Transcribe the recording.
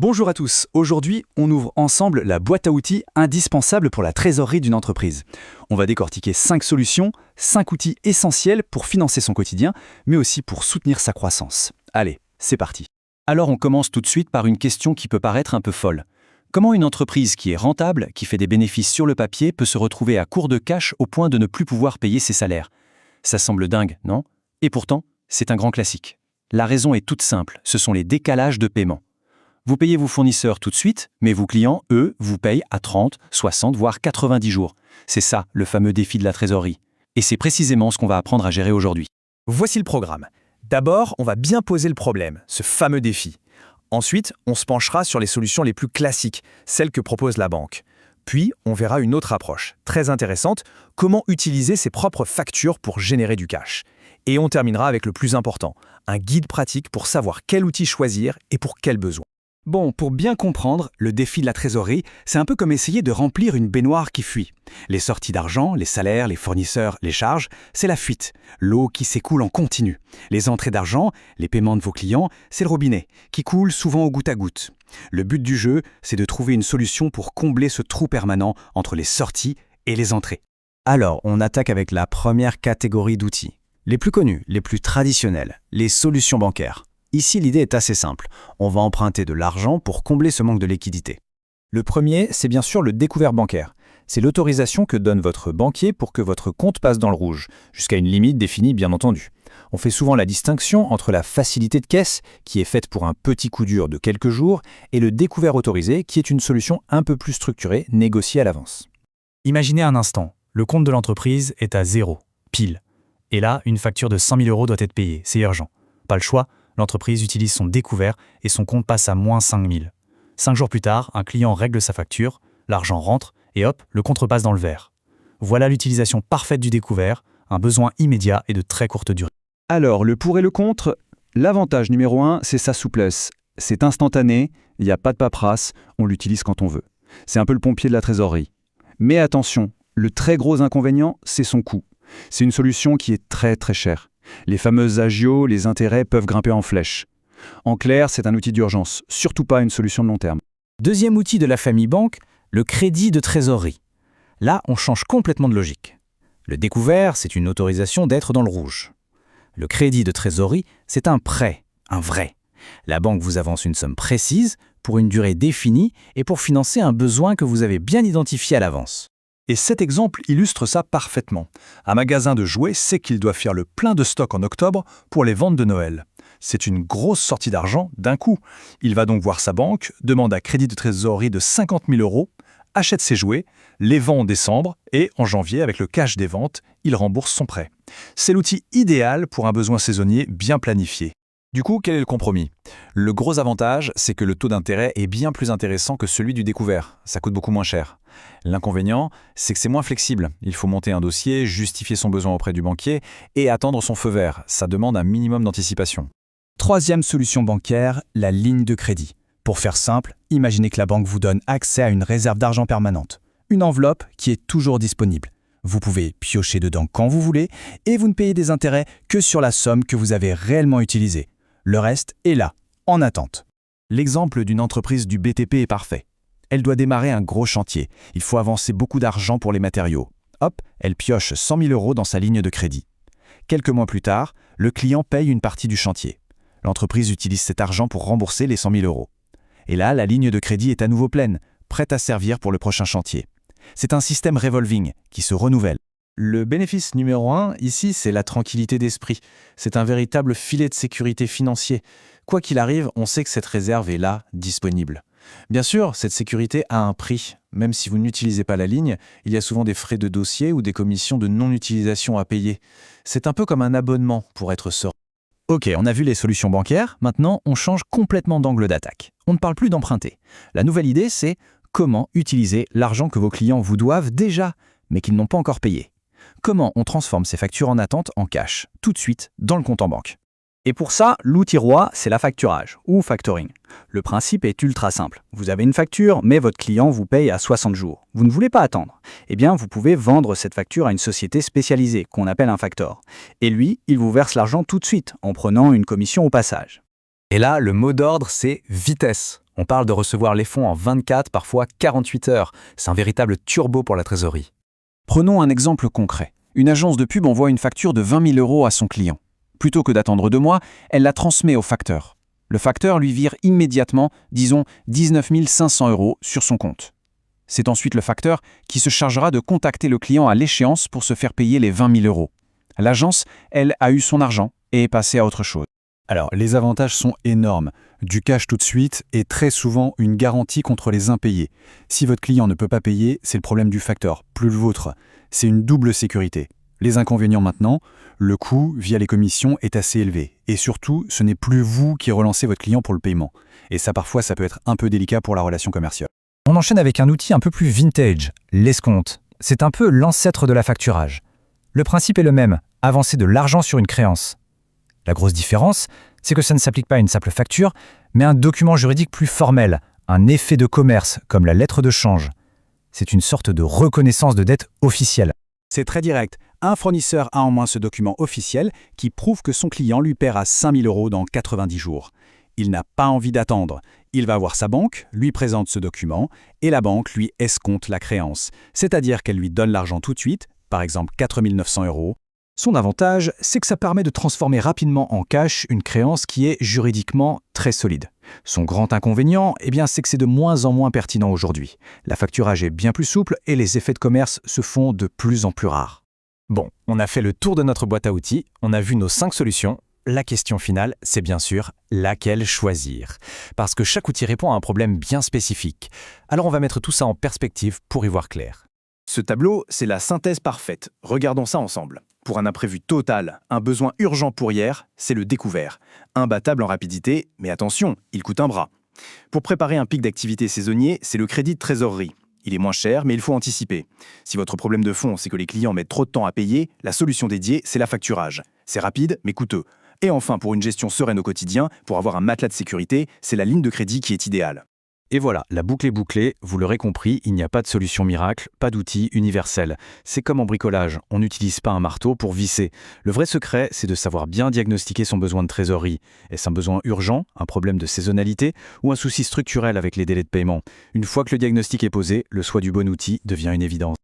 Bonjour à tous, aujourd'hui on ouvre ensemble la boîte à outils indispensable pour la trésorerie d'une entreprise. On va décortiquer 5 solutions, 5 outils essentiels pour financer son quotidien, mais aussi pour soutenir sa croissance. Allez, c'est parti. Alors on commence tout de suite par une question qui peut paraître un peu folle. Comment une entreprise qui est rentable, qui fait des bénéfices sur le papier, peut se retrouver à court de cash au point de ne plus pouvoir payer ses salaires? Ça semble dingue, non? Et pourtant, c'est un grand classique. La raison est toute simple, ce sont les décalages de paiement. Vous payez vos fournisseurs tout de suite, mais vos clients, eux, vous payent à 30, 60, voire 90 jours. C'est ça, le fameux défi de la trésorerie. Et c'est précisément ce qu'on va apprendre à gérer aujourd'hui. Voici le programme. D'abord, on va bien poser le problème, ce fameux défi. Ensuite, on se penchera sur les solutions les plus classiques, celles que propose la banque. Puis, on verra une autre approche, très intéressante, comment utiliser ses propres factures pour générer du cash. Et on terminera avec le plus important, un guide pratique pour savoir quel outil choisir et pour quels besoins. Bon, pour bien comprendre, le défi de la trésorerie, c'est un peu comme essayer de remplir une baignoire qui fuit. Les sorties d'argent, les salaires, les fournisseurs, les charges, c'est la fuite, l'eau qui s'écoule en continu. Les entrées d'argent, les paiements de vos clients, c'est le robinet, qui coule souvent au goutte à goutte. Le but du jeu, c'est de trouver une solution pour combler ce trou permanent entre les sorties et les entrées. Alors, on attaque avec la première catégorie d'outils. Les plus connus, les plus traditionnels, les solutions bancaires. Ici, l'idée est assez simple. On va emprunter de l'argent pour combler ce manque de liquidité. Le premier, c'est bien sûr le découvert bancaire. C'est l'autorisation que donne votre banquier pour que votre compte passe dans le rouge, jusqu'à une limite définie bien entendu. On fait souvent la distinction entre la facilité de caisse, qui est faite pour un petit coup dur de quelques jours, et le découvert autorisé, qui est une solution un peu plus structurée, négociée à l'avance. Imaginez un instant, le compte de l'entreprise est à 0, pile. Et là, une facture de 100 000 € doit être payée, c'est urgent. Pas le choix, l'entreprise utilise son découvert et son compte passe à moins 5 000. 5 jours plus tard, un client règle sa facture, l'argent rentre et hop, le compte repasse dans le vert. Voilà l'utilisation parfaite du découvert, un besoin immédiat et de très courte durée. Alors, le pour et le contre, l'avantage numéro 1, c'est sa souplesse. C'est instantané, il n'y a pas de paperasse, on l'utilise quand on veut. C'est un peu le pompier de la trésorerie. Mais attention, le très gros inconvénient, c'est son coût. C'est une solution qui est très très chère. Les fameuses agios, les intérêts peuvent grimper en flèche. En clair, c'est un outil d'urgence, surtout pas une solution de long terme. Deuxième outil de la famille banque, le crédit de trésorerie. Là, on change complètement de logique. Le découvert, c'est une autorisation d'être dans le rouge. Le crédit de trésorerie, c'est un prêt, un vrai. La banque vous avance une somme précise, pour une durée définie et pour financer un besoin que vous avez bien identifié à l'avance. Et cet exemple illustre ça parfaitement. Un magasin de jouets sait qu'il doit faire le plein de stock en octobre pour les ventes de Noël. C'est une grosse sortie d'argent d'un coup. Il va donc voir sa banque, demande un crédit de trésorerie de 50 000 €, achète ses jouets, les vend en décembre et en janvier, avec le cash des ventes, il rembourse son prêt. C'est l'outil idéal pour un besoin saisonnier bien planifié. Du coup, quel est le compromis? Le gros avantage, c'est que le taux d'intérêt est bien plus intéressant que celui du découvert. Ça coûte beaucoup moins cher. L'inconvénient, c'est que c'est moins flexible. Il faut monter un dossier, justifier son besoin auprès du banquier et attendre son feu vert. Ça demande un minimum d'anticipation. Troisième solution bancaire, la ligne de crédit. Pour faire simple, imaginez que la banque vous donne accès à une réserve d'argent permanente. Une enveloppe qui est toujours disponible. Vous pouvez piocher dedans quand vous voulez et vous ne payez des intérêts que sur la somme que vous avez réellement utilisée. Le reste est là, en attente. L'exemple d'une entreprise du BTP est parfait. Elle doit démarrer un gros chantier. Il faut avancer beaucoup d'argent pour les matériaux. Hop, elle pioche 100 000 € dans sa ligne de crédit. Quelques mois plus tard, le client paye une partie du chantier. L'entreprise utilise cet argent pour rembourser les 100 000 €. Et là, la ligne de crédit est à nouveau pleine, prête à servir pour le prochain chantier. C'est un système revolving qui se renouvelle. Le bénéfice numéro 1, ici, c'est la tranquillité d'esprit. C'est un véritable filet de sécurité financier. Quoi qu'il arrive, on sait que cette réserve est là, disponible. Bien sûr, cette sécurité a un prix. Même si vous n'utilisez pas la ligne, il y a souvent des frais de dossier ou des commissions de non-utilisation à payer. C'est un peu comme un abonnement pour être serein. Ok, on a vu les solutions bancaires, maintenant on change complètement d'angle d'attaque. On ne parle plus d'emprunter. La nouvelle idée, c'est comment utiliser l'argent que vos clients vous doivent déjà, mais qu'ils n'ont pas encore payé. Comment on transforme ces factures en attente en cash, tout de suite, dans le compte en banque. Et pour ça, l'outil roi, c'est l'affacturage, ou factoring. Le principe est ultra simple. Vous avez une facture, mais votre client vous paye à 60 jours. Vous ne voulez pas attendre. Eh bien, vous pouvez vendre cette facture à une société spécialisée, qu'on appelle un factor. Et lui, il vous verse l'argent tout de suite, en prenant une commission au passage. Et là, le mot d'ordre, c'est vitesse. On parle de recevoir les fonds en 24, parfois 48 heures. C'est un véritable turbo pour la trésorerie. Prenons un exemple concret. Une agence de pub envoie une facture de 20 000 € à son client. Plutôt que d'attendre 2 mois, elle la transmet au facteur. Le facteur lui vire immédiatement, disons, 19 500 € sur son compte. C'est ensuite le facteur qui se chargera de contacter le client à l'échéance pour se faire payer les 20 000 €. L'agence, elle, a eu son argent et est passée à autre chose. Alors, les avantages sont énormes. Du cash tout de suite et très souvent une garantie contre les impayés. Si votre client ne peut pas payer, c'est le problème du facteur, plus le vôtre. C'est une double sécurité. Les inconvénients maintenant, le coût via les commissions est assez élevé. Et surtout, ce n'est plus vous qui relancez votre client pour le paiement. Et ça, parfois, ça peut être un peu délicat pour la relation commerciale. On enchaîne avec un outil un peu plus vintage, l'escompte. C'est un peu l'ancêtre de la facturage. Le principe est le même, avancer de l'argent sur une créance. La grosse différence, c'est que ça ne s'applique pas à une simple facture, mais à un document juridique plus formel, un effet de commerce, comme la lettre de change. C'est une sorte de reconnaissance de dette officielle. C'est très direct. Un fournisseur a en main ce document officiel qui prouve que son client lui paiera 5 000 € dans 90 jours. Il n'a pas envie d'attendre. Il va voir sa banque, lui présente ce document, et la banque lui escompte la créance. C'est-à-dire qu'elle lui donne l'argent tout de suite, par exemple 4 900 €. Son avantage, c'est que ça permet de transformer rapidement en cash une créance qui est juridiquement très solide. Son grand inconvénient, c'est que c'est de moins en moins pertinent aujourd'hui. La facturage est bien plus souple et les effets de commerce se font de plus en plus rares. Bon, on a fait le tour de notre boîte à outils, on a vu nos 5 solutions. La question finale, c'est bien sûr laquelle choisir. Parce que chaque outil répond à un problème bien spécifique. Alors on va mettre tout ça en perspective pour y voir clair. Ce tableau, c'est la synthèse parfaite. Regardons ça ensemble. Pour un imprévu total, un besoin urgent pour hier, c'est le découvert. Imbattable en rapidité, mais attention, il coûte un bras. Pour préparer un pic d'activité saisonnier, c'est le crédit de trésorerie. Il est moins cher, mais il faut anticiper. Si votre problème de fond, c'est que les clients mettent trop de temps à payer, la solution dédiée, c'est l'affacturage. C'est rapide, mais coûteux. Et enfin, pour une gestion sereine au quotidien, pour avoir un matelas de sécurité, c'est la ligne de crédit qui est idéale. Et voilà, la boucle est bouclée, vous l'aurez compris, il n'y a pas de solution miracle, pas d'outil universel. C'est comme en bricolage, on n'utilise pas un marteau pour visser. Le vrai secret, c'est de savoir bien diagnostiquer son besoin de trésorerie. Est-ce un besoin urgent, un problème de saisonnalité ou un souci structurel avec les délais de paiement? Une fois que le diagnostic est posé, le choix du bon outil devient une évidence.